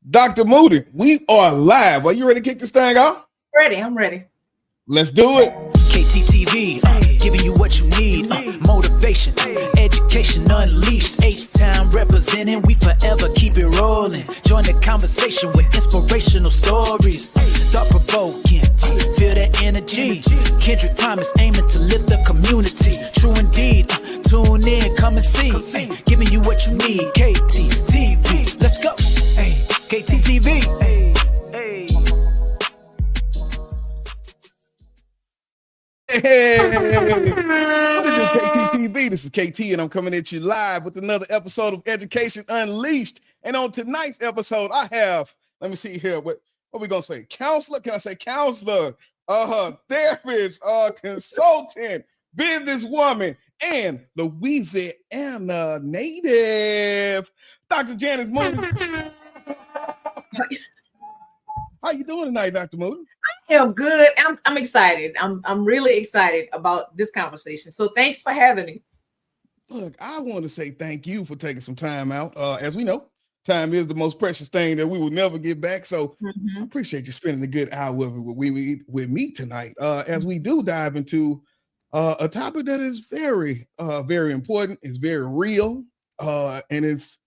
Dr. Moody, we are live. Are you ready to kick this thing off? Ready, I'm ready. Let's do it. KTTV, giving you what you need. Motivation, education unleashed. H-Town representing, we forever keep it rolling. Join the conversation with inspirational stories. Thought-provoking, feel that energy. Kendrick Thomas aiming to lift the community. True indeed, tune in, come and see. Giving you what you need. KTTV, let's go. KTTV. Hey, KTTV. This is KT, and I'm coming at you live with another episode of Education Unleashed. And on tonight's episode, I have, let me see here, what we gonna say? Counselor? Can I say counselor? Therapist, consultant, businesswoman, and Louisiana native, Dr. Janice Moody. How you doing tonight, Dr. Moody? I am good. I'm excited. I'm really excited about this conversation. So thanks for having me. Look, I want to say thank you for taking some time out. As we know, time is the most precious thing that we will never get back. So I appreciate you spending a good hour with me tonight. As we do dive into a topic that is very, very important, is very real, and it's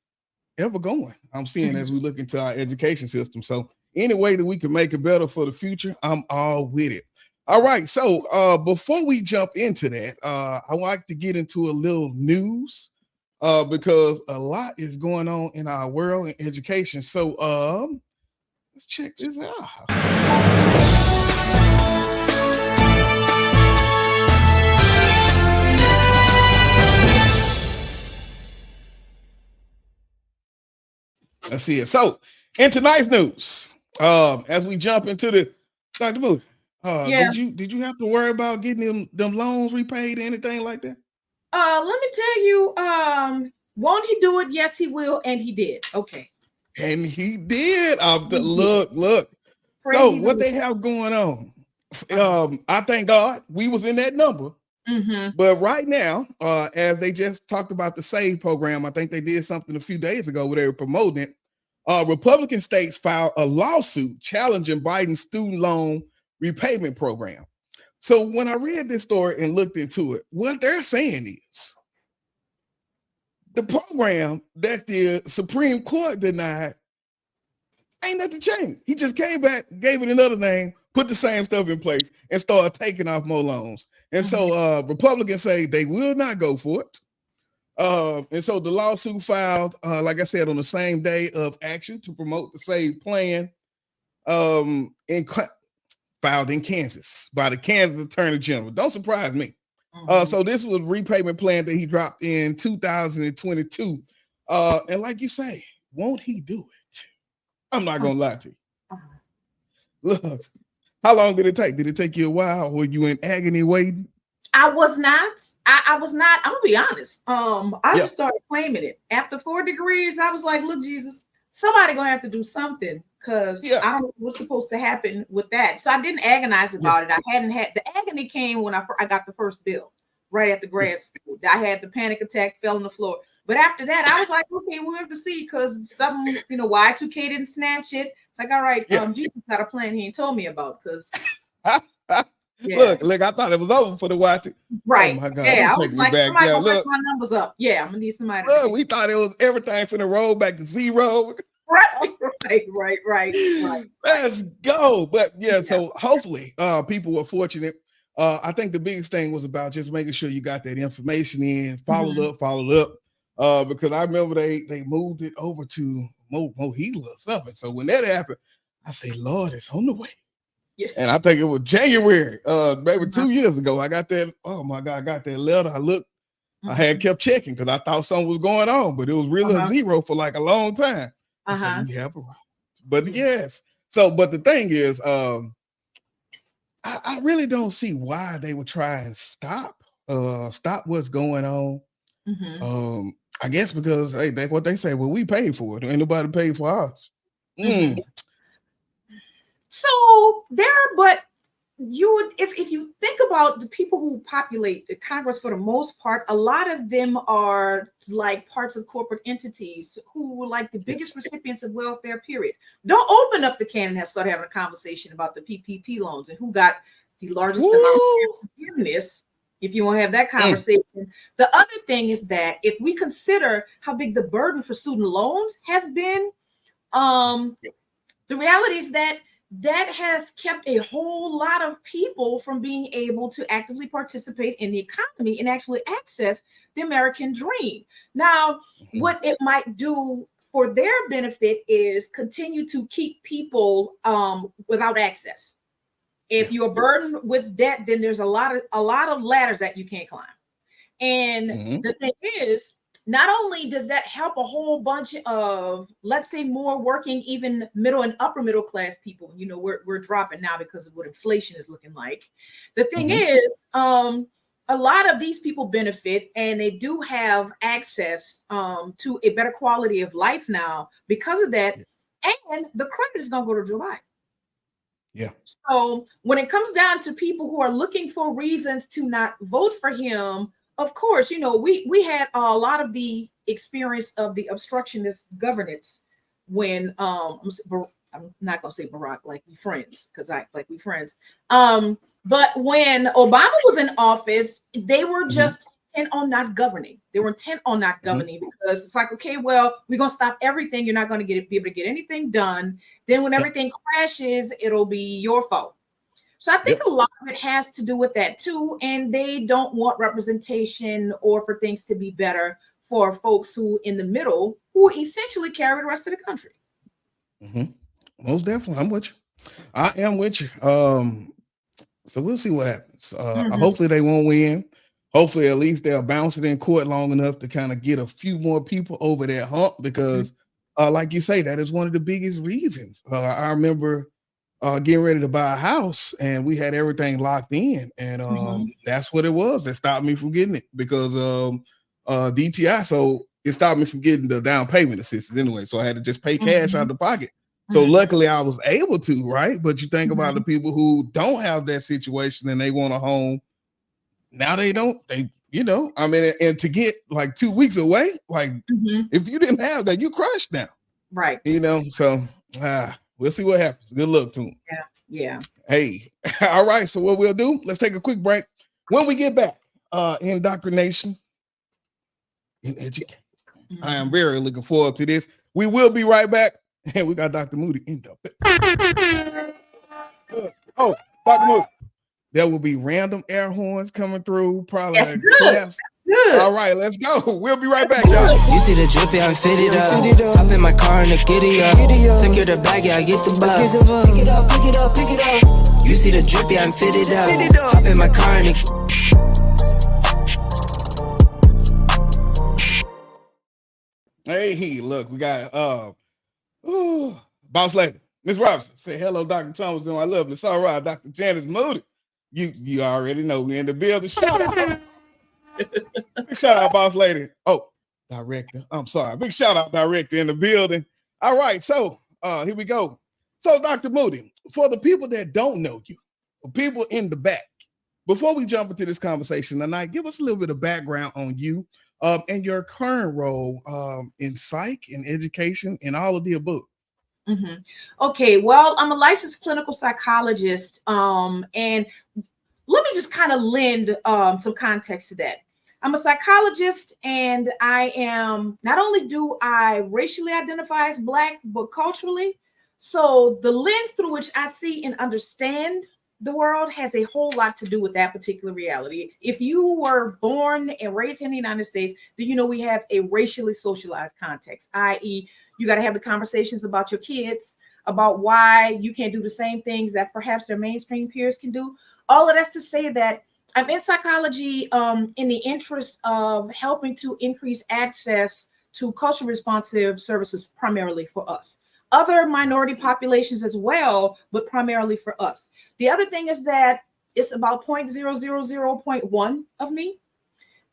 ever going. I'm seeing as we look into our education system. So any way that we can make it better for the future, I'm all with it. All right. So before we jump into that, I like to get into a little news because a lot is going on in our world in education. So let's check this out. Let's see it. So in tonight's news, as we jump into the Dr. Moody, did you have to worry about getting them loans repaid or anything like that? Let me tell you, won't he do it? Yes, he will, and he did. Okay. And he did. Look. Crazy So what they have going on, I thank God we was in that number. But right now, as they just talked about the SAVE program, I think they did something a few days ago where they were promoting it. Republican states filed a lawsuit challenging Biden's student loan repayment program. So when I read this story and looked into it, what they're saying is the program that the Supreme Court denied ain't nothing changed. He just came back, gave it another name, put the same stuff in place, and started taking off more loans. And so Republicans say they will not go for it. And so the lawsuit filed, like I said, on the same day of action to promote the SAVE plan, filed in Kansas by the Kansas Attorney General. Don't surprise me. So this was a repayment plan that he dropped in 2022. And like you say, won't he do it? I'm not gonna lie to you. Look, how long did it take? Did it take you a while? Were you in agony waiting? I was not. I was not. I'm gonna be honest. I just started claiming it after 4 degrees. I was like, "Look, Jesus, somebody gonna have to do something because I don't know what's supposed to happen with that." So I didn't agonize about it. I hadn't had the agony came when I got the first bill right after grad school. I had the panic attack, fell on the floor. But after that, I was like, "Okay, we'll have to see," because something, Y2K didn't snatch it. It's like, all right, Jesus got a plan he ain't told me about because. Look, I thought it was over for the watch. Right. Oh my God. Yeah, I was like, somebody gonna look, mess my numbers up. Yeah, I'm gonna need somebody. Look, we thought it was everything finna roll back to zero. Right. Let's go. But so hopefully people were fortunate. I think the biggest thing was about just making sure you got that information in, followed up. Because I remember they moved it over to Mohila or something. So when that happened, I say, Lord, it's on the way. Yes. And I think it was January, maybe 2 years ago. I got that. Oh my God, I got that letter. I looked, I had kept checking because I thought something was going on, but it was really a zero for like a long time. I said, we have arrived. But yes. So, but the thing is, I really don't see why they would try and stop what's going on. I guess because hey, that's what they say. Well, we paid for it. Ain't nobody paid for us. So there, but you would, if you think about the people who populate the Congress, for the most part, a lot of them are like parts of corporate entities who were like the biggest recipients of welfare, period. Don't open up the can and start having a conversation about the PPP loans and who got the largest amount of forgiveness. If you want to have that conversation. The other thing is that if we consider how big the burden for student loans has been, the reality is that has kept a whole lot of people from being able to actively participate in the economy and actually access the American dream. Now, what it might do for their benefit is continue to keep people without access. If you're burdened with debt, then there's a lot of ladders that you can't climb. And the thing is, not only does that help a whole bunch of, let's say, more working, even middle and upper middle class people, you know, we're dropping now because of what inflation is looking like. The thing is, a lot of these people benefit, and they do have access to a better quality of life now because of that. And the credit is going to go to July. Yeah. So when it comes down to people who are looking for reasons to not vote for him, of course, you know, we had a lot of the experience of the obstructionist governance when I'm not gonna say Barack like we friends, because we friends. But when Obama was in office, they were just intent on not governing. They were intent on not governing because it's like, okay, well, we're gonna stop everything. You're not gonna be able to get anything done. Then when everything crashes, it'll be your fault. So I think a lot of it has to do with that too. And they don't want representation or for things to be better for folks who in the middle, who essentially carry the rest of the country. Most definitely. I'm with you. I am with you. So we'll see what happens. Hopefully they won't win. Hopefully at least they'll bounce it in court long enough to kind of get a few more people over that hump because like you say, that is one of the biggest reasons. I remember getting ready to buy a house and we had everything locked in, and that's what it was that stopped me from getting it because DTI. So it stopped me from getting the down payment assistance anyway. So I had to just pay cash out of the pocket. So luckily I was able to, right? But you think about the people who don't have that situation and they want a home. Now they don't, you know, I mean, and to get like 2 weeks away, like if you didn't have that, you crushed now. Right. You know, so we'll see what happens. Good luck to them. Yeah. Hey, all right. So what we'll do, let's take a quick break. When we get back, Indoctrination in Education. I am very looking forward to this. We will be right back. And we got Dr. Moody in the Oh, Dr. Moody. There will be random air horns coming through. Probably That's good. Good. All right, let's go. We'll be right back, y'all. You see the drippy, I'm fitted up. Hop in my car and the giddy up. Secure the bag, yeah, I get the bus. Pick it up, pick it up, pick it up. You see the drippy, I'm fitted up. Hop in my car and Hey, look, we got boss lady, Miss Robinson. Say hello, Dr. Thomas, and I love it. It's all right, Dr. Janice Moody. You already know we in the building. Shout out. Big shout out, boss lady. Oh, director. I'm sorry. Big shout out, director in the building. All right, so here we go. So, Dr. Moody, for the people that don't know you, people in the back, before we jump into this conversation tonight, give us a little bit of background on you and your current role in psych and education and all of the above. Okay, well, I'm a licensed clinical psychologist, and let me just kind of lend some context to that. I'm a psychologist, and I am, not only do I racially identify as Black, but culturally. So the lens through which I see and understand the world has a whole lot to do with that particular reality. If you were born and raised in the United States, then you know we have a racially socialized context, i.e., you got to have the conversations about your kids, about why you can't do the same things that perhaps their mainstream peers can do. All of that's to say that I'm in psychology in the interest of helping to increase access to culturally responsive services, primarily for us. Other minority populations as well, but primarily for us. The other thing is that it's about 0.000.1 of me.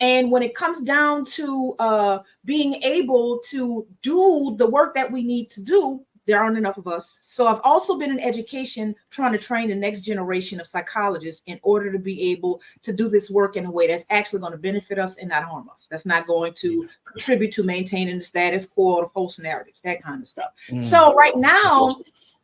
And when it comes down to being able to do the work that we need to do, There aren't enough of us. So I've also been in education trying to train the next generation of psychologists in order to be able to do this work in a way that's actually going to benefit us and not harm us. That's not going to contribute to maintaining the status quo or false narratives, that kind of stuff. So right now,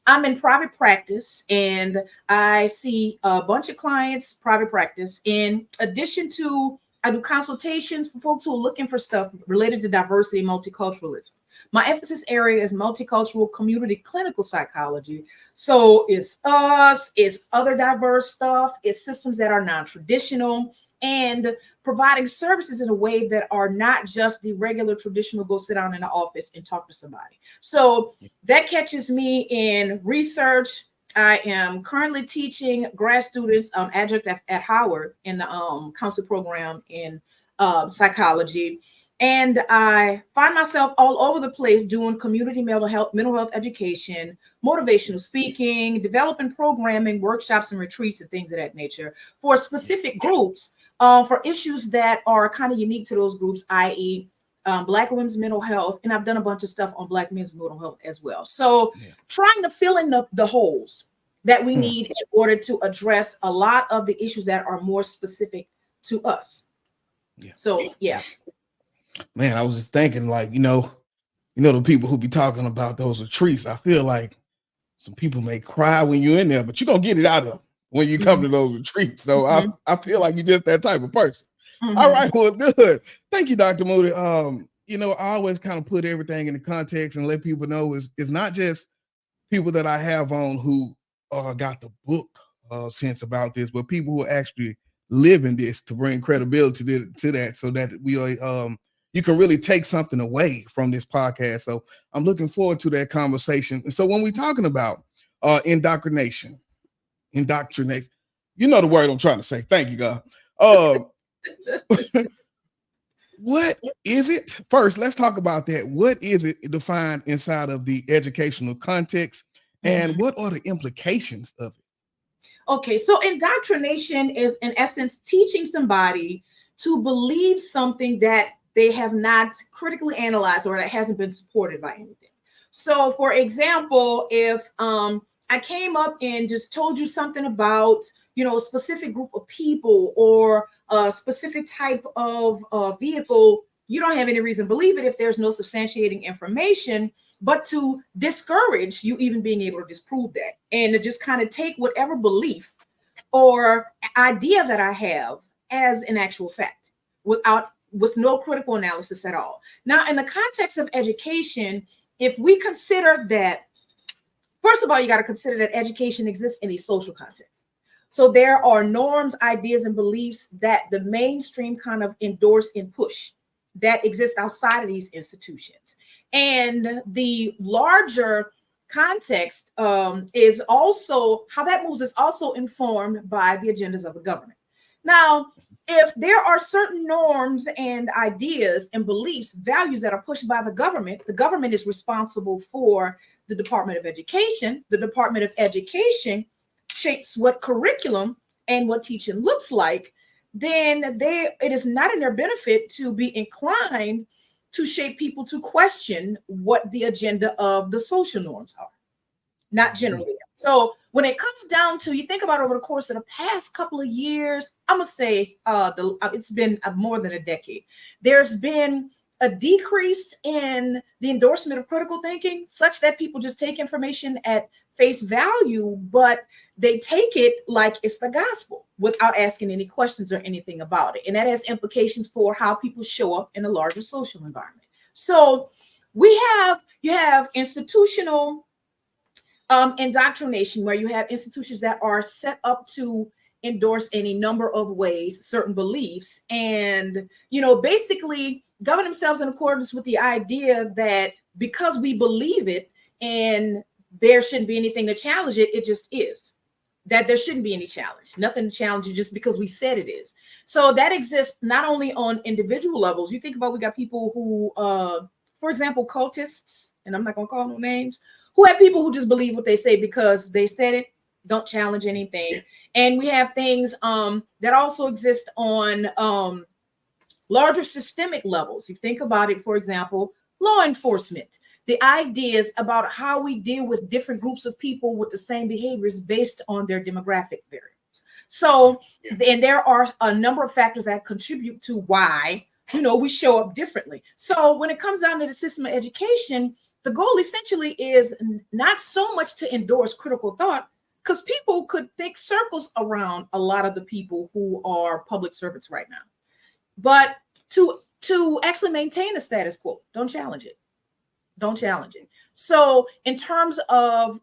I'm in private practice and I see a bunch of clients, private practice. In addition to, I do consultations for folks who are looking for stuff related to diversity and multiculturalism. My emphasis area is multicultural community clinical psychology. So it's us, it's other diverse stuff, it's systems that are non-traditional, and providing services in a way that are not just the regular traditional go sit down in the office and talk to somebody. So that catches me in research. I am currently teaching grad students adjunct at Howard in the counselor program in psychology. And I find myself all over the place doing community mental health education, motivational speaking, developing programming, workshops and retreats and things of that nature for specific groups, for issues that are kind of unique to those groups, i.e. Black women's mental health. And I've done a bunch of stuff on Black men's mental health as well. So trying to fill in the holes that we need in order to address a lot of the issues that are more specific to us. So, yeah. Man, I was just thinking, like, the people who be talking about those retreats, I feel like some people may cry when you're in there, but you're going to get it out of them when you come to those retreats. So I feel like you're just that type of person. All right, well, good. Thank you, Dr. Moody. I always kind of put everything in the context and let people know it's not just people that I have on who got the book sense about this, but people who actually live in this to bring credibility to that, so that we you can really take something away from this podcast. So I'm looking forward to that conversation. And so when we're talking about indoctrination, you know the word I'm trying to say. Thank you, God. What is it? First, let's talk about that. What is it defined inside of the educational context, and what are the implications of it? Okay, so indoctrination is, in essence, teaching somebody to believe something that they have not critically analyzed or that hasn't been supported by anything. So, for example, if I came up and just told you something about, a specific group of people or a specific type of vehicle, you don't have any reason to believe it if there's no substantiating information, but to discourage you even being able to disprove that, and to just kind of take whatever belief or idea that I have as an actual fact with no critical analysis at all. Now, in the context of education, if we consider that, first of all, you got to consider that education exists in a social context. So there are norms, ideas, and beliefs that the mainstream kind of endorse and push that exist outside of these institutions. And the larger context is also, how that moves is also informed by the agendas of the government. Now, if there are certain norms and ideas and beliefs, values that are pushed by the government is responsible for the Department of Education. The Department of Education shapes what curriculum and what teaching looks like. Then it is not in their benefit to be inclined to shape people to question what the agenda of the social norms are, not generally. So when it comes down to, you think about over the course of the past couple of years, I'm gonna say it's been more than a decade. There's been a decrease in the endorsement of critical thinking, such that people just take information at face value, but they take it like it's the gospel without asking any questions or anything about it. And that has implications for how people show up in a larger social environment. So you have institutional indoctrination, where you have institutions that are set up to endorse in a number of ways certain beliefs, and basically govern themselves in accordance with the idea that because we believe it and there shouldn't be anything to challenge it, it just is. That there shouldn't be any challenge, nothing to challenge it just because we said it is. So that exists not only on individual levels. You think about, we got people who, for example, cultists, and I'm not going to call no names, who have people who just believe what they say because they said it, don't challenge anything. And we have things that also exist on larger systemic levels. You think about it, for example, law enforcement. the ideas about how we deal with different groups of people with the same behaviors based on their demographic variables. So, and there are a number of factors that contribute to why, we show up differently. So when it comes down to the system of education, the goal essentially is not so much to endorse critical thought, because people could think circles around a lot of the people who are public servants right now, but to actually maintain the status quo. Don't challenge it. So in terms of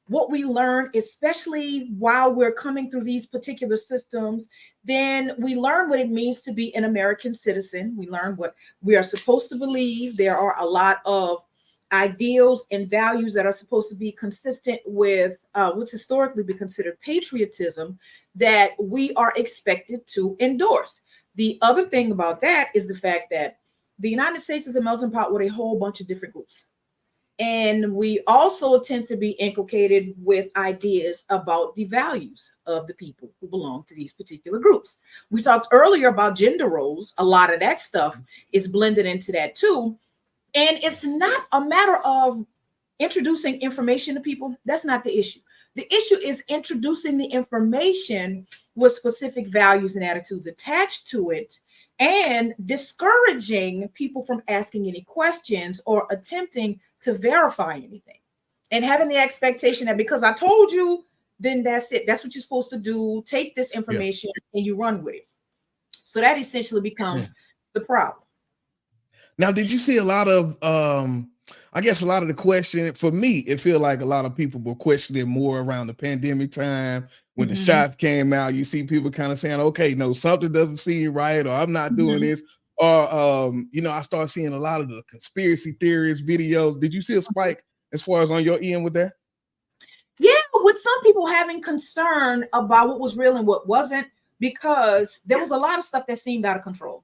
what we learn, especially while we're coming through these particular systems, then we learn what it means to be an American citizen. We learn what we are supposed to believe. There are a lot of ideals and values that are supposed to be consistent with what's historically been considered patriotism that we are expected to endorse. The other thing about that is the fact that the United States is a melting pot with a whole bunch of different groups. And we also tend to be inculcated with ideas about the values of the people who belong to these particular groups. We talked earlier about gender roles. A lot of that stuff is blended into that too. And it's not a matter of introducing information to people. That's not the issue. The issue is introducing the information with specific values and attitudes attached to it, and discouraging people from asking any questions or attempting to verify anything, and having the expectation that because I told you, then that's it. That's what you're supposed to do. Take this information and you run with it. So that essentially becomes the problem. Now, did you see a lot of, I guess a lot of the question, for me, it feel like a lot of people were questioning more around the pandemic time when the shots came out. You see people kind of saying, okay, no, something doesn't seem right, or I'm not doing this. Or, I start seeing a lot of the conspiracy theories videos. Did you see a spike as far as on your end with that? Yeah, with some people having concern about what was real and what wasn't, because there was a lot of stuff that seemed out of control.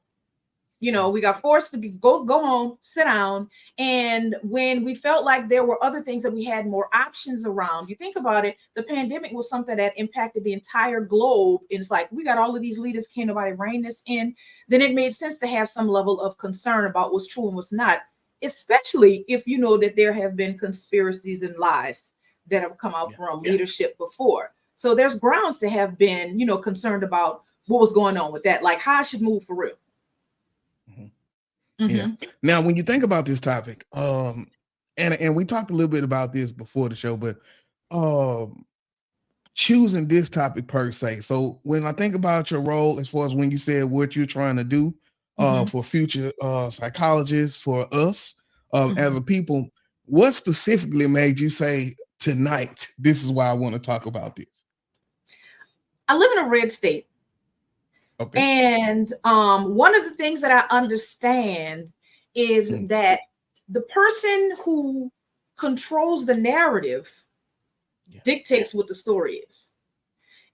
We got forced to go home, sit down. And when we felt like there were other things that we had more options around, you think about it, the pandemic was something that impacted the entire globe. And it's like, we got all of these leaders, can't nobody rein this in. Then it made sense to have some level of concern about what's true and what's not, especially if you know that there have been conspiracies and lies that have come out from leadership before. So there's grounds to have been, concerned about what was going on with that, like how I should move for real. Yeah. Now, when you think about this topic, and we talked a little bit about this before the show, but choosing this topic per se. So when I think about your role, as far as when you said what you're trying to do for future psychologists, for us as a people, what specifically made you say tonight, this is why I want to talk about this? I live in a red state. Okay. And one of the things that I understand is that the person who controls the narrative dictates what the story is.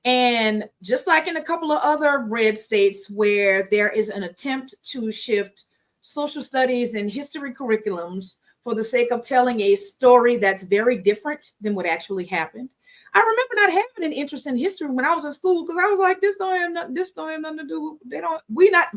And just like in a couple of other red states where there is an attempt to shift social studies and history curriculums for the sake of telling a story that's very different than what actually happened. I remember not having an interest in history when I was in school because I was like, this don't have nothing to do.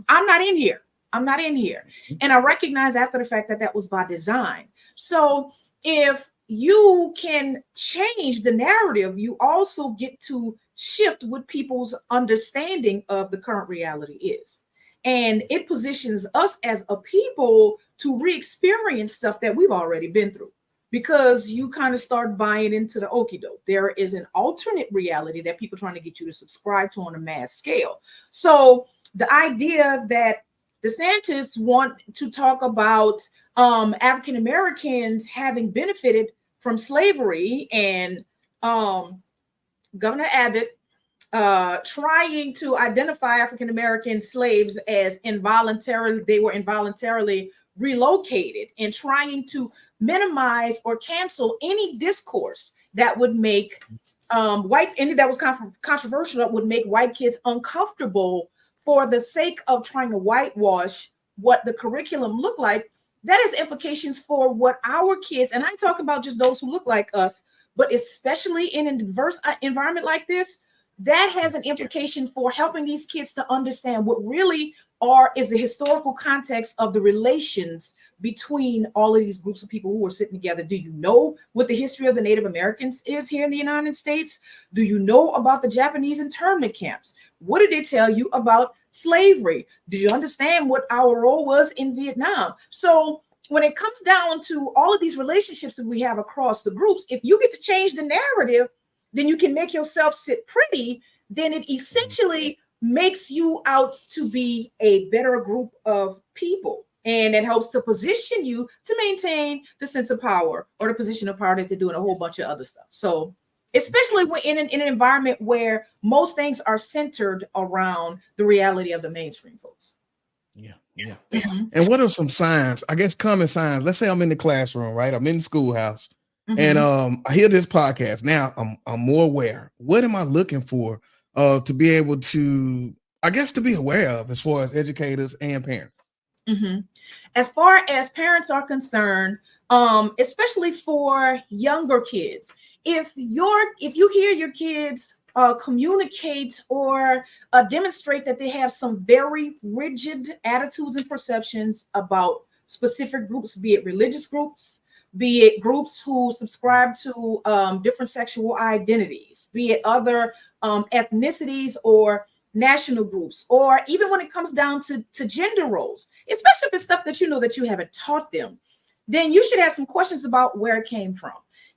I'm not in here. And I recognize after the fact that was by design. So if you can change the narrative, you also get to shift what people's understanding of the current reality is. And it positions us as a people to re-experience stuff that we've already been through. Because you kind of start buying into the okie doke. There is an alternate reality that people are trying to get you to subscribe to on a mass scale. So the idea that DeSantis want to talk about African Americans having benefited from slavery, and Governor Abbott trying to identify African American slaves as they were involuntarily relocated, and trying to minimize or cancel any discourse that would make any that was controversial, that would make white kids uncomfortable for the sake of trying to whitewash what the curriculum looked like. That has implications for what our kids, and I'm talking about just those who look like us, but especially in a diverse environment like this, that has an implication for helping these kids to understand what really is the historical context of the relations between all of these groups of people who are sitting together? Do you know what the history of the Native Americans is here in the United States? Do you know about the Japanese internment camps? What did they tell you about slavery? Did you understand what our role was in Vietnam? So when it comes down to all of these relationships that we have across the groups, if you get to change the narrative, then you can make yourself sit pretty. Then it essentially makes you out to be a better group of people. And it helps to position you to maintain the sense of power or the position of power that they're doing a whole bunch of other stuff. So especially when in an environment where most things are centered around the reality of the mainstream folks. Yeah. And what are some signs, I guess common signs? Let's say I'm in the classroom, right? I'm in the schoolhouse and I hear this podcast. Now I'm more aware. What am I looking for to be able to, I guess, to be aware of as far as educators and parents? As far as parents are concerned, especially for younger kids, if you hear your kids communicate or demonstrate that they have some very rigid attitudes and perceptions about specific groups, be it religious groups, be it groups who subscribe to different sexual identities, be it other ethnicities or national groups, or even when it comes down to gender roles, especially if it's stuff that you know that you haven't taught them, then you should have some questions about where it came from.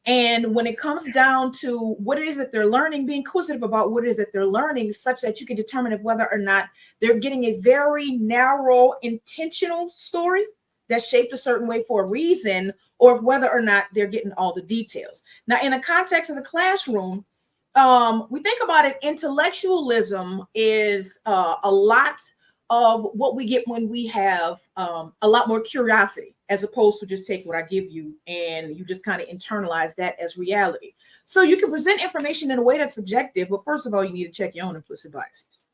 And when it comes down to what it is that they're learning, be inquisitive about what it is that they're learning, such that you can determine if whether or not they're getting a very narrow, intentional story that's shaped a certain way for a reason, or whether or not they're getting all the details. Now, in the context of the classroom, we think about it, intellectualism is a lot of what we get when we have a lot more curiosity, as opposed to just take what I give you and you just kind of internalize that as reality. So you can present information in a way that's subjective, but first of all, you need to check your own implicit biases.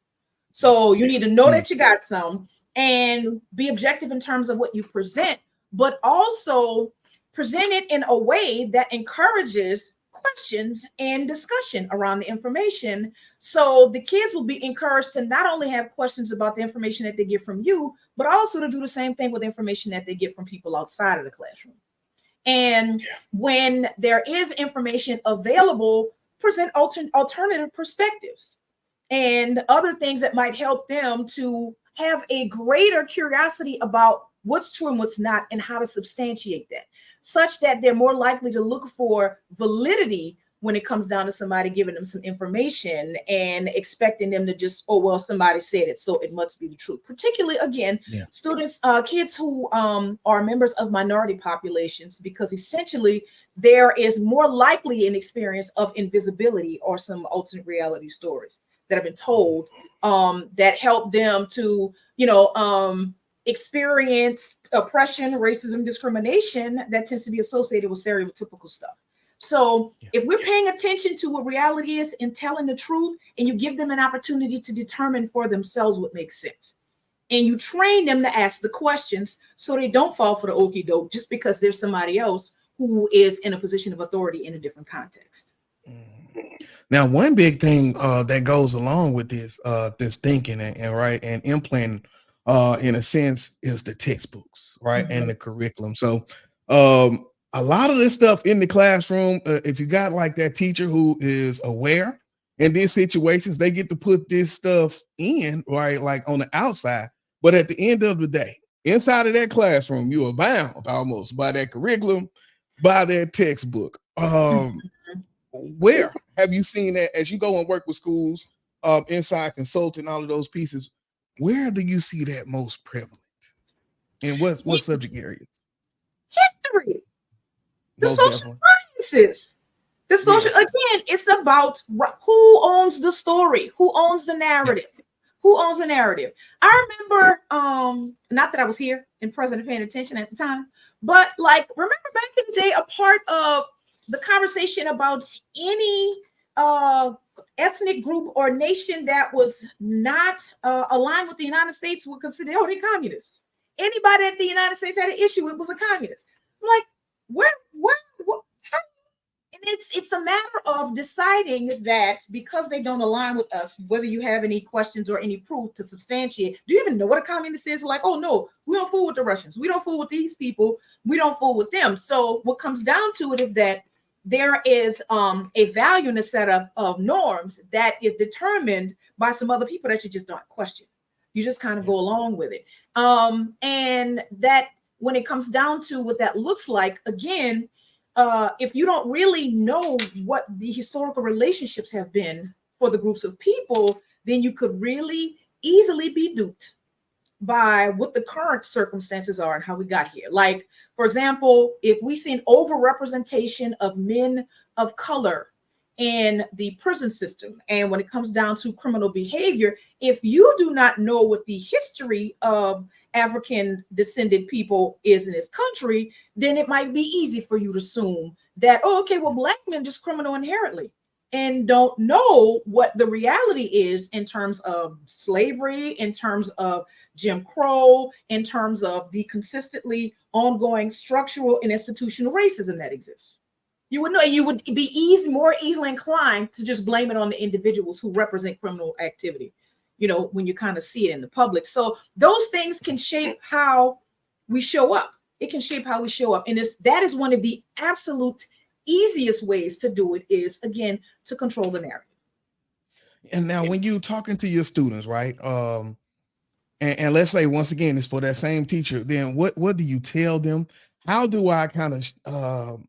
So you need to know that you got some and be objective in terms of what you present, but also present it in a way that encourages questions and discussion around the information. So the kids will be encouraged to not only have questions about the information that they get from you, but also to do the same thing with information that they get from people outside of the classroom. And when there is information available, present alternative perspectives and other things that might help them to have a greater curiosity about what's true and what's not, and how to substantiate that, such that they're more likely to look for validity when it comes down to somebody giving them some information and expecting them to just, oh, well, somebody said it, so it must be the truth. Particularly, again, students, kids who are members of minority populations, because essentially there is more likely an experience of invisibility or some alternate reality stories that have been told that help them to, experience oppression, racism, discrimination that tends to be associated with stereotypical stuff. So if we're paying attention to what reality is and telling the truth, and you give them an opportunity to determine for themselves what makes sense, and you train them to ask the questions so they don't fall for the okie doke just because there's somebody else who is in a position of authority in a different context. Now, one big thing that goes along with this thinking and implanting in a sense is the textbooks, right? And the curriculum. So a lot of this stuff in the classroom, if you got like that teacher who is aware in these situations, they get to put this stuff in, right? Like on the outside. But at the end of the day, inside of that classroom, you are bound almost by that curriculum, by that textbook. Where have you seen that as you go and work with schools, inside consulting, all of those pieces? Where do you see that most prevalent? And what subject areas? History, the social sciences, the social, again, it's about who owns the story, who owns the narrative, who owns the narrative. I remember, not that I was here and present and paying attention at the time, but like, remember back in the day, a part of the conversation about any ethnic group or nation that was not aligned with the United States were considered, oh, they're communists. Anybody that the United States had an issue with was a communist. I'm like, where how? And then it's a matter of deciding that because they don't align with us, whether you have any questions or any proof to substantiate. Do you even know what a communist is? Like, oh no, we don't fool with the Russians. We don't fool with these people. We don't fool with them. So what comes down to it is that there is a value in a setup of norms that is determined by some other people that you just don't question. You just kind of go along with it. And that when it comes down to what that looks like, again, if you don't really know what the historical relationships have been for the groups of people, then you could really easily be duped by what the current circumstances are and how we got here. Like, for example, if we see an overrepresentation of men of color in the prison system, and when it comes down to criminal behavior, if you do not know what the history of African descended people is in this country, then it might be easy for you to assume that, oh, okay, well, Black men just criminal inherently, and don't know what the reality is in terms of slavery, in terms of Jim Crow, in terms of the consistently ongoing structural and institutional racism that exists. You would know, you would be more easily inclined to just blame it on the individuals who represent criminal activity, you know, when you kind of see it in the public. So those things can shape how we show up. It can shape how we show up. And that is one of the absolute easiest ways to do it, is, again, to control the narrative. And now when you talking to your students, right? And let's say, once again, it's for that same teacher, then what do you tell them? How do I kind of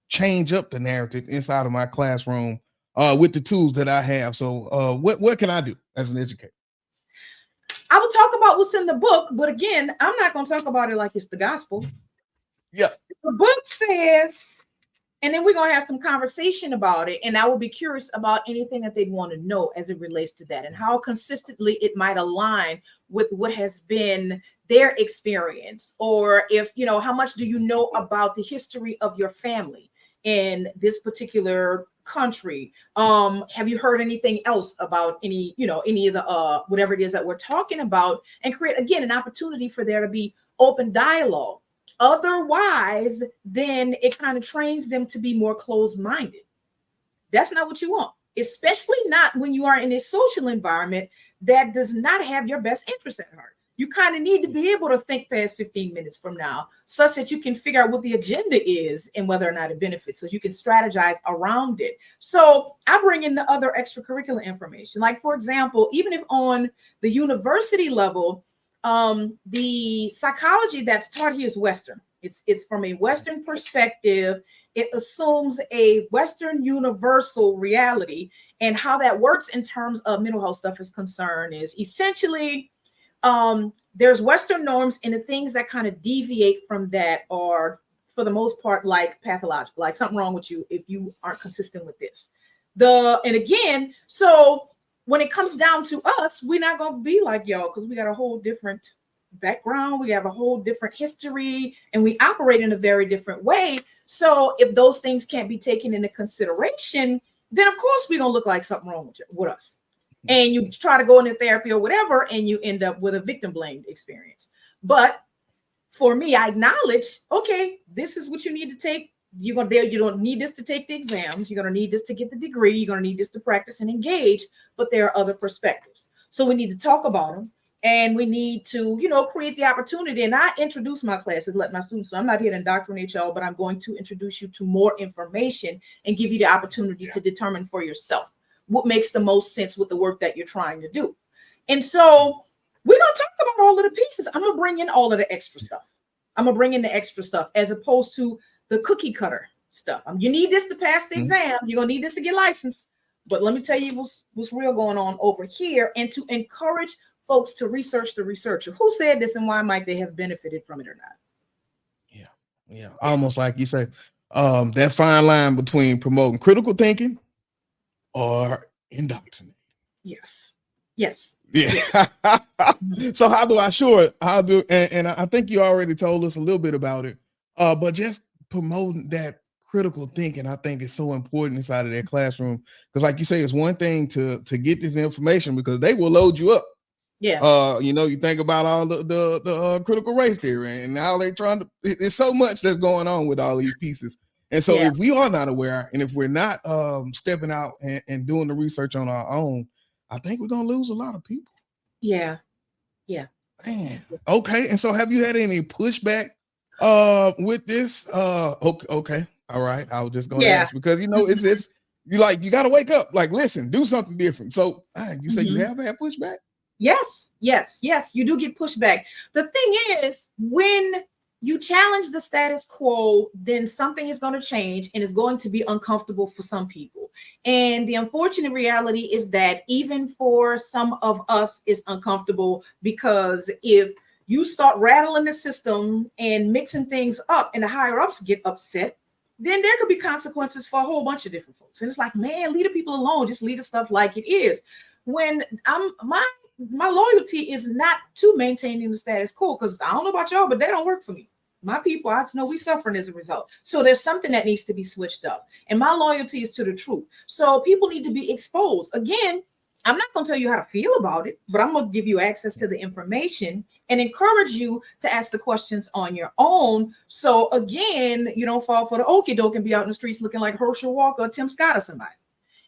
change up the narrative inside of my classroom with the tools that I have? So what can I do as an educator? I will talk about what's in the book, but again, I'm not going to talk about it like it's the gospel. Yeah. The book says, and then we're going to have some conversation about it, and I will be curious about anything that they'd want to know as it relates to that and how consistently it might align with what has been their experience, or if, you know, how much do you know about the history of your family in this particular country? Have you heard anything else about any of the whatever it is that we're talking about, and create, again, an opportunity for there to be open dialogue. Otherwise, then it kind of trains them to be more closed-minded. That's not what you want, especially not when you are in a social environment that does not have your best interest at heart. You kind of need to be able to think past 15 minutes from now, such that you can figure out what the agenda is and whether or not it benefits, so you can strategize around it. So I bring in the other extracurricular information. Like, for example, even if on the university level, the psychology that's taught here is Western. It's from a Western perspective. It assumes a Western universal reality, and how that works in terms of mental health stuff is concerned is essentially there's Western norms, and the things that kind of deviate from that are, for the most part, like pathological, like something wrong with you if you aren't consistent with this. And again, so when it comes down to us, we're not going to be like y'all, because we got a whole different background. We have a whole different history, and we operate in a very different way. So if those things can't be taken into consideration, then of course we're going to look like something wrong with us. And you try to go into therapy or whatever, and you end up with a victim blamed experience. But for me, I acknowledge, okay, this is what you need to take. You don't need this to take the exams. You're going to need this to get the degree. You're going to need this to practice and engage. But there are other perspectives. So we need to talk about them, and we need to, create the opportunity. And I introduce my classes, let my students know I'm not here to indoctrinate y'all, but I'm going to introduce you to more information and give you the opportunity to determine for yourself what makes the most sense with the work that you're trying to do. And so we're going to talk about all of the pieces. I'm going to bring in all of the extra stuff. I'm going to bring in the extra stuff as opposed to the cookie cutter stuff. You need this to pass the exam. You're going to need this to get licensed. But let me tell you what's real going on over here, and to encourage folks to research the researcher. Who said this, and why might they have benefited from it or not? Yeah. Almost like you say, that fine line between promoting critical thinking or indoctrinating. Yes. Yeah. So how do I show it? And I think you already told us a little bit about it. But just promoting that critical thinking, I think, is so important inside of their classroom. Because like you say, it's one thing to get this information, because they will load you up. Yeah. You think about all the critical race theory, and now they're trying to, it's so much that's going on with all these pieces. And so if we are not aware, and if we're not stepping out and doing the research on our own, I think we're going to lose a lot of people. Yeah. Man. Okay. And so have you had any pushback with this? Okay. All right. I was just going to ask because, it's you got to wake up. Like, listen, do something different. So you say you have had pushback? Yes. You do get pushback. The thing is, when you challenge the status quo, then something is going to change and it's going to be uncomfortable for some people. And the unfortunate reality is that even for some of us, it's uncomfortable because if you start rattling the system and mixing things up and the higher ups get upset, then there could be consequences for a whole bunch of different folks. And it's like, man, leave the people alone. Just leave the stuff like it is. When my loyalty is not to maintaining the status quo, because I don't know about y'all, but they don't work for me. My people, I know we suffering as a result. So there's something that needs to be switched up. And my loyalty is to the truth. So people need to be exposed. Again, I'm not going to tell you how to feel about it, but I'm going to give you access to the information and encourage you to ask the questions on your own. So again, you don't fall for the okie doke and be out in the streets looking like Herschel Walker or Tim Scott or somebody.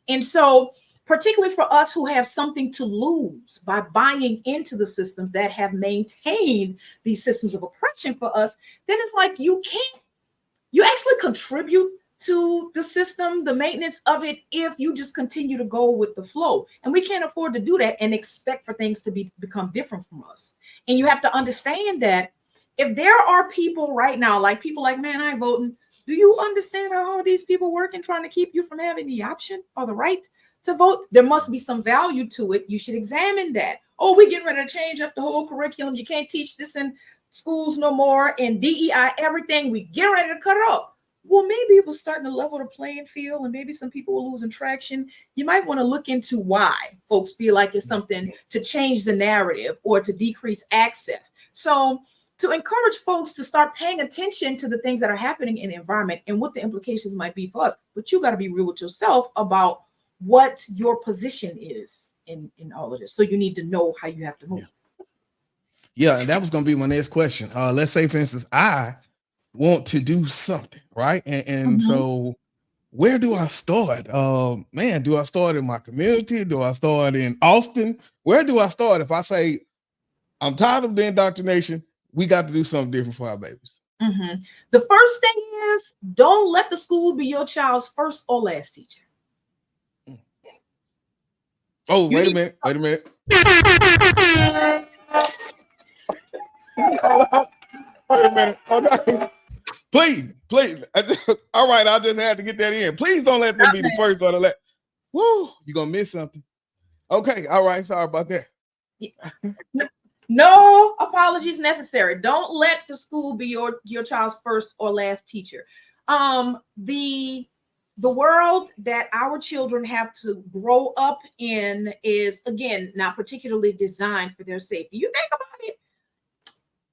And so particularly for us who have something to lose by buying into the systems that have maintained these systems of oppression for us, then it's like you actually contribute to the system, the maintenance of it, if you just continue to go with the flow. And we can't afford to do that and expect for things to become different from us. And you have to understand that if there are people right now, like people like, man, I ain't voting. Do you understand how all these people working trying to keep you from having the option or the right to vote? There must be some value to it. You should examine that. Oh, we're getting ready to change up the whole curriculum. You can't teach this in schools no more, and DEI, everything. We get ready to cut it off. Well, maybe it was starting to level the playing field, and maybe some people were losing traction. You might want to look into why folks feel like it's something to change the narrative or to decrease access. So to encourage folks to start paying attention to the things that are happening in the environment and what the implications might be for us. But you got to be real with yourself about what your position is in all of this. So you need to know how you have to move. Yeah, and that was going to be my next question. Let's say, for instance, I want to do something, right? And so where do I start? Man, do I start in my community? Do I start in Austin? Where do I start if I say, I'm tired of the indoctrination, we got to do something different for our babies? The first thing is, don't let the school be your child's first or last teacher. Oh, wait a minute. Wait a minute. Please. All right, I just had to get that in. Please don't let them be the first or the last. Woo, you're going to miss something. Okay, all right. Sorry about that. No apologies necessary. Don't let the school be your child's first or last teacher. The world that our children have to grow up in is, again, not particularly designed for their safety. You think about it.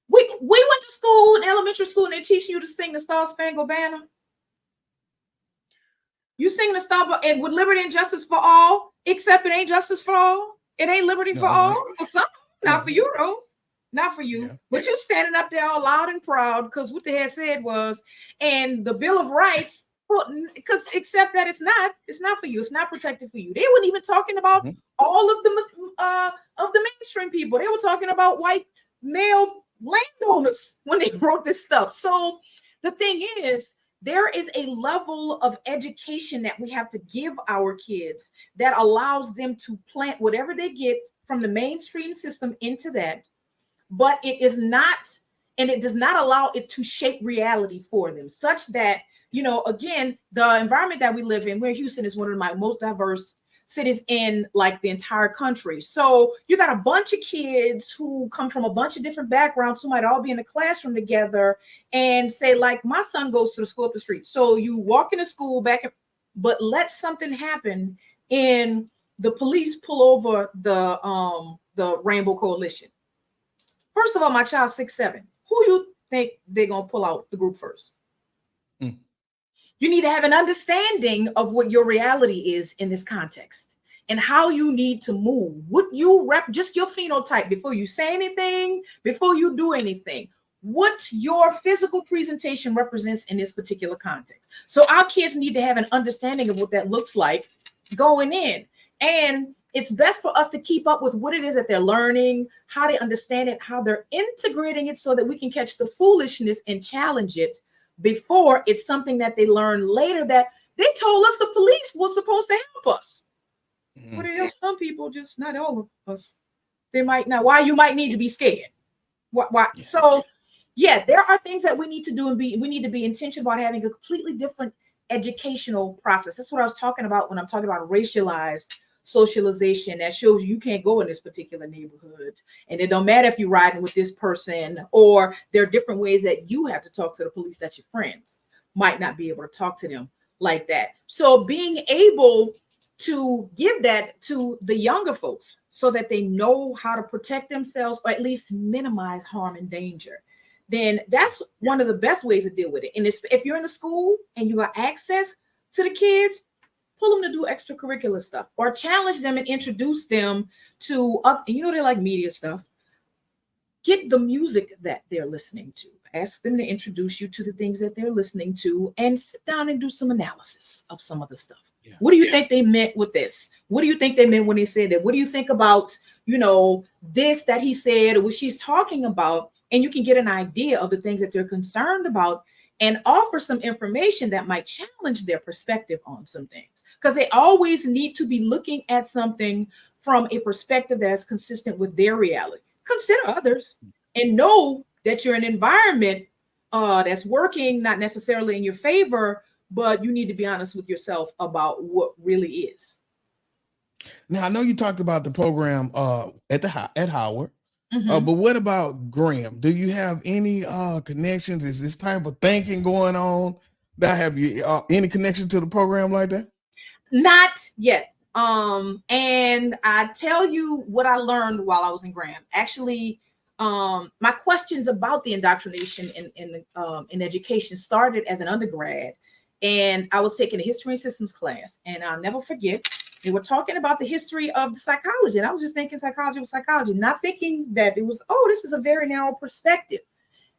We went to school, in elementary school, and they're teaching you to sing the Star Spangled Banner. You sing the Star, and with liberty and justice for all, except it ain't justice for all. It ain't liberty for all. For some, not for you though. Not for you. Yeah. But you standing up there all loud and proud because what they had said was, and the Bill of Rights, because except that it's not for you. It's not protected for you. They weren't even talking about all of the mainstream people. They were talking about white male landowners when they wrote this stuff. So the thing is, there is a level of education that we have to give our kids that allows them to plant whatever they get from the mainstream system into that. But it is not, and it does not allow it to shape reality for them, such that, you know, again, the environment that we live in, where Houston is one of my most diverse cities in like the entire country. So you got a bunch of kids who come from a bunch of different backgrounds who might all be in a classroom together and say, like, my son goes to the school up the street. So you walk into school but let something happen and the police pull over the Rainbow Coalition. First of all, my child's 6'7". Who you think they're gonna pull out the group first? You need to have an understanding of what your reality is in this context and how you need to move. What you rep, just your phenotype before you say anything, before you do anything. what your physical presentation represents in this particular context. So our kids need to have an understanding of what that looks like going in. And it's best for us to keep up with what it is that they're learning, how they understand it, how they're integrating it, so that we can catch the foolishness and challenge it before it's something that they learn later that they told us the police was supposed to help us. But they help some people, just not all of us. They might not. Why you might need to be scared. Why? So yeah, there are things that we need to do, and we need to be intentional about having a completely different educational process. That's what I was talking about when I'm talking about racialized socialization that shows you can't go in this particular neighborhood, and it don't matter if you're riding with this person, or there are different ways that you have to talk to the police that your friends might not be able to talk to them like that. So being able to give that to the younger folks so that they know how to protect themselves, or at least minimize harm and danger, then that's one of the best ways to deal with it. And if you're in a school and you got access to the kids, pull them to do extracurricular stuff, or challenge them and introduce them to other, they like media stuff. Get the music that they're listening to. Ask them to introduce you to the things that they're listening to, and sit down and do some analysis of some of the stuff. Yeah. What do you think they meant with this? What do you think they meant when they said that? What do you think about, this that he said, or what she's talking about? And you can get an idea of the things that they're concerned about, and offer some information that might challenge their perspective on some things. Because they always need to be looking at something from a perspective that is consistent with their reality. Consider others and know that you're in an environment that's working not necessarily in your favor, but you need to be honest with yourself about what really is. Now, I know you talked about the program at Howard, but what about Graham? Do you have any connections? Is this type of thinking going on? That have you any connection to the program like that? Not yet. And I tell you what I learned while I was in Graham. Actually, my questions about the indoctrination in education started as an undergrad, and I was taking a history and systems class, and I'll never forget, they were talking about the history of the psychology, and I was just thinking psychology was psychology, not thinking that it was, this is a very narrow perspective.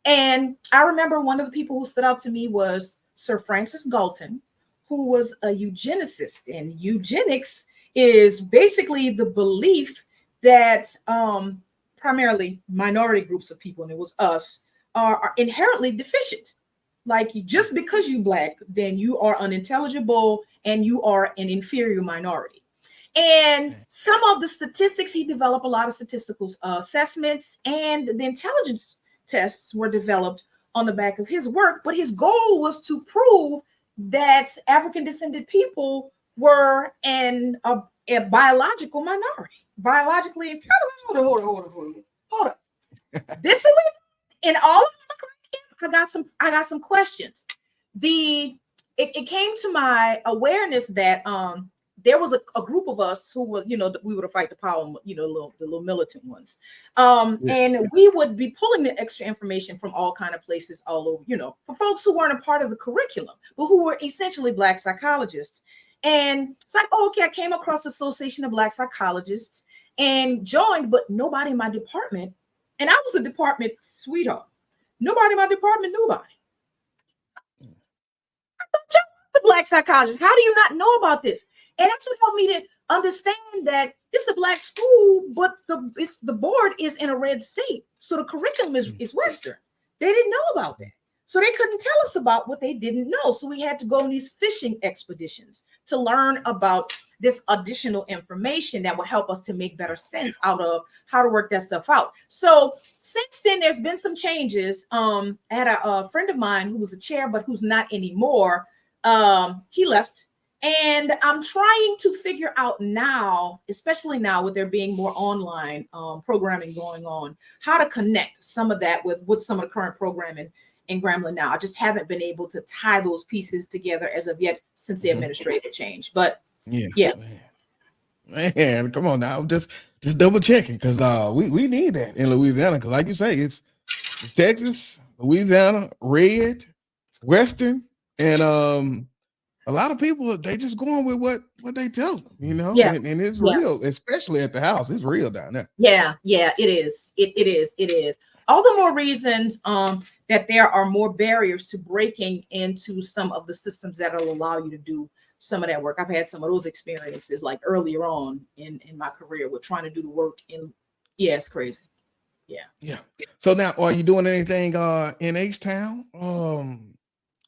And I remember one of the people who stood out to me was Sir Francis Galton, who was a eugenicist, and eugenics is basically the belief that primarily minority groups of people, and it was us, are inherently deficient. Like, just because you Black, then you are unintelligible and you are an inferior minority. And some of the statistics, he developed a lot of statistical assessments, and the intelligence tests were developed on the back of his work. But his goal was to prove that African descended people were a biological minority. Biologically, hold up. This is in all of I got some questions. It came to my awareness that there was a group of us who were, we would fight the power, the little militant ones. And we would be pulling the extra information from all kind of places all over, for folks who weren't a part of the curriculum, but who were essentially Black psychologists. And it's like, okay, I came across the Association of Black Psychologists and joined, but nobody in my department, and I was a department sweetheart. Nobody in my department knew about it. I thought y'all were the Black psychologists. How do you not know about this? And that's what helped me to understand that this is a Black school, but the board is in a red state. So the curriculum is Western. They didn't know about that. So they couldn't tell us about what they didn't know. So we had to go on these fishing expeditions to learn about this additional information that would help us to make better sense out of how to work that stuff out. So since then, there's been some changes. I had a friend of mine who was a chair, but who's not anymore. He left. And I'm trying to figure out now, especially now with there being more online programming going on, how to connect some of that with some of the current programming in Grambling now. I just haven't been able to tie those pieces together as of yet since the administrative change. But yeah. Man, come on now. Just double checking, because we need that in Louisiana. Because like you say, it's Texas, Louisiana, red, Western, and a lot of people, they just going with what they tell them, Yeah. And it's real, especially at the house. It's real down there. Yeah, it is. It is. all the more reasons that there are more barriers to breaking into some of the systems that will allow you to do some of that work. I've had some of those experiences like earlier on in my career with trying to do the work in, it's crazy. Yeah. So now, are you doing anything in H-Town?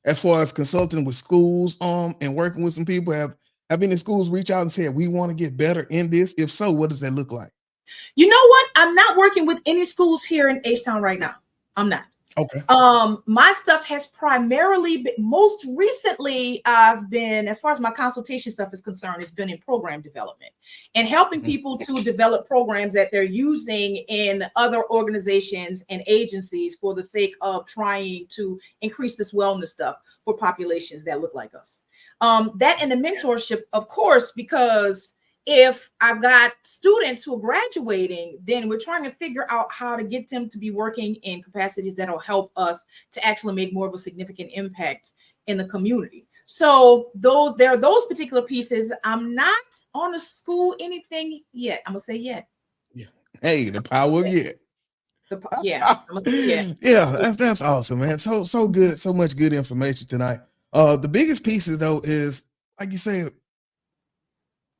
As far as consulting with schools and working with some people, have any schools reach out and said we want to get better in this? If so, what does that look like? You know what? I'm not working with any schools here in H-Town right now. I'm not. Okay. My stuff has primarily been, most recently, I've been, as far as my consultation stuff is concerned, it's been in program development and helping people to develop programs that they're using in other organizations and agencies for the sake of trying to increase this wellness stuff for populations that look like us. That and the mentorship, of course, because if I've got students who are graduating, then we're trying to figure out how to get them to be working in capacities that will help us to actually make more of a significant impact in the community. So there are those particular pieces. I'm not on a school anything yet. I'm gonna say yet. Yeah. Hey, the power of yet. I'm gonna say yet. Yeah, that's awesome, man. So good, so much good information tonight. The biggest pieces though is, like you said,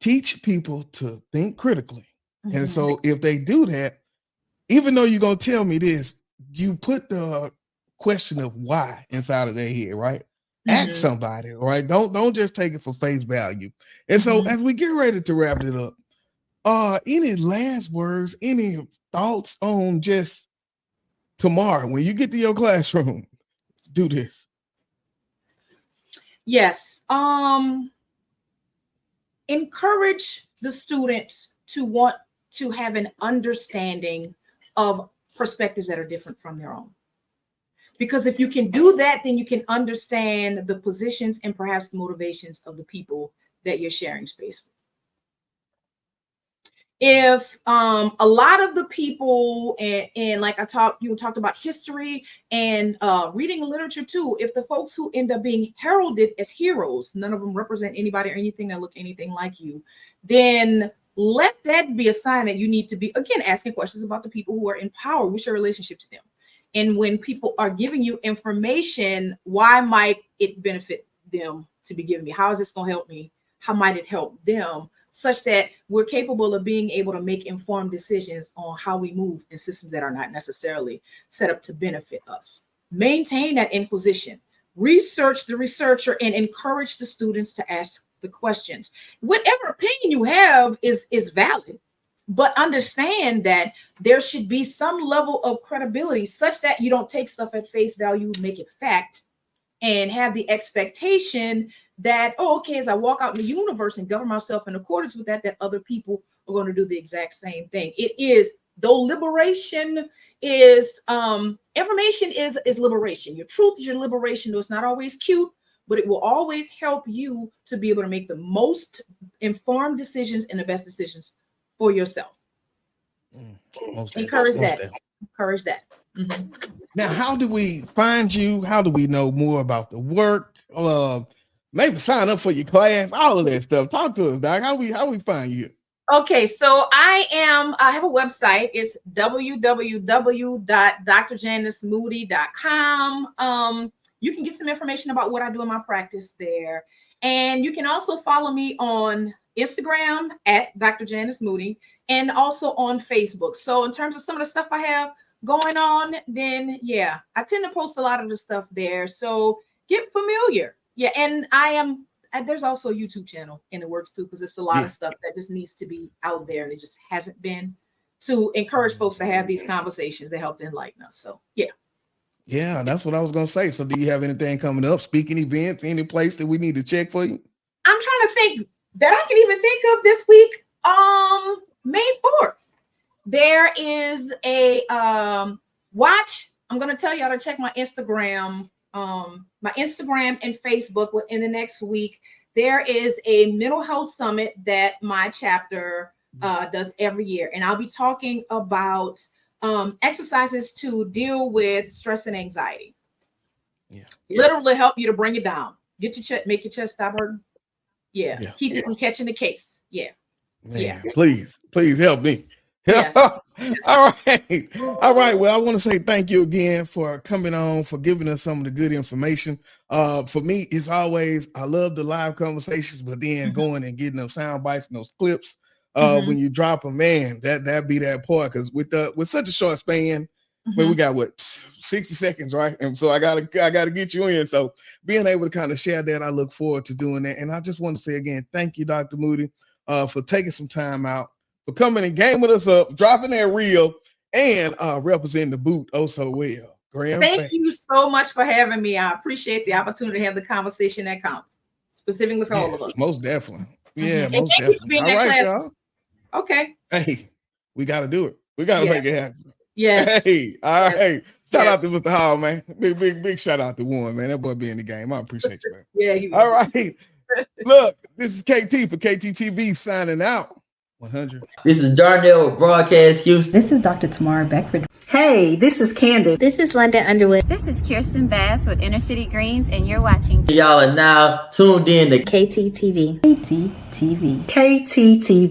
teach people to think critically. And so if they do that, even though you're going to tell me this, you put the question of why inside of their head, right? Ask somebody, all right? Don't just take it for face value. And so as we get ready to wrap it up, any last words, any thoughts on just tomorrow when you get to your classroom, do this? Yes. Encourage the students to want to have an understanding of perspectives that are different from their own. Because if you can do that, then you can understand the positions and perhaps the motivations of the people that you're sharing space with. If a lot of the people and like you talked about history and reading literature too, if the folks who end up being heralded as heroes, none of them represent anybody or anything that look anything like you, then let that be a sign that you need to be, again, asking questions about the people who are in power. What's your relationship to them? And when people are giving you information, why might it benefit them to be giving me? How is this going to help me? How might it help them? Such that we're capable of being able to make informed decisions on how we move in systems that are not necessarily set up to benefit us. Maintain that inquisition, research the researcher, and encourage the students to ask the questions. Whatever opinion you have is valid, but understand that there should be some level of credibility such that you don't take stuff at face value, make it fact, and have the expectation that, okay, as I walk out in the universe and govern myself in accordance with that other people are going to do the exact same thing. It is, though liberation is, information is liberation. Your truth is your liberation, though it's not always cute, but it will always help you to be able to make the most informed decisions and the best decisions for yourself. Encourage that. Encourage that. Now, how do we find you? How do we know more about the work? Maybe sign up for your class, all of that stuff. Talk to us, Doc. How we find you? Okay, so I have a website. It's www.drjanismoody.com. You can get some information about what I do in my practice there. And you can also follow me on Instagram at Dr. Janice Moody and also on Facebook. So in terms of some of the stuff I have going on, then yeah, I tend to post a lot of the stuff there. So get familiar. Yeah, and there's also a YouTube channel in the works too, because it's a lot of stuff that just needs to be out there and it just hasn't been, to encourage folks to have these conversations that help to enlighten us. So yeah. Yeah, that's what I was gonna say. So do you have anything coming up, speaking events, any place that we need to check for you? I'm trying to think that I can even think of this week. May 4th. There is a watch. I'm gonna tell y'all to check my Instagram. My Instagram and Facebook within the next week. There is a mental health summit that my chapter does every year, and I'll be talking about exercises to deal with stress and anxiety. Literally help you to bring it down. Get your chest, make your chest stop hurting. Keep you from catching the case. Man, please help me. Yes. All right. All right. Well, I want to say thank you again for coming on, for giving us some of the good information. For me, it's always, I love the live conversations, but then going and getting those sound bites and those clips. When you drop a man, that be that part. Because with such a short span, we got what 60 seconds, right? And so I gotta get you in. So being able to kind of share that, I look forward to doing that. And I just want to say again, thank you, Dr. Moody, for taking some time out, for coming and gaming us up, dropping that reel, and representing the boot oh so well. Graham, thank you so much for having me. I appreciate the opportunity to have the conversation that counts, specifically for all of us. Most definitely. Yeah, and most thank definitely. You for being all that right, class. y'all. Okay. Hey, we got to do it. We got to make it happen. Yes. Hey, all right. Shout out to Mr. Hall, man. Big shout out to Warren, man. That boy be in the game. I appreciate you, man. Yeah. All right. Look, this is KT for KTTV signing out. 100. This is Darnell with Broadcast Houston. This is Dr. Tamara Beckford. Hey, this is Candace. This is London Underwood. This is Kirsten Bass with Inner City Greens, and you're watching. Y'all are now tuned in to KTTV. KTTV. KTTV.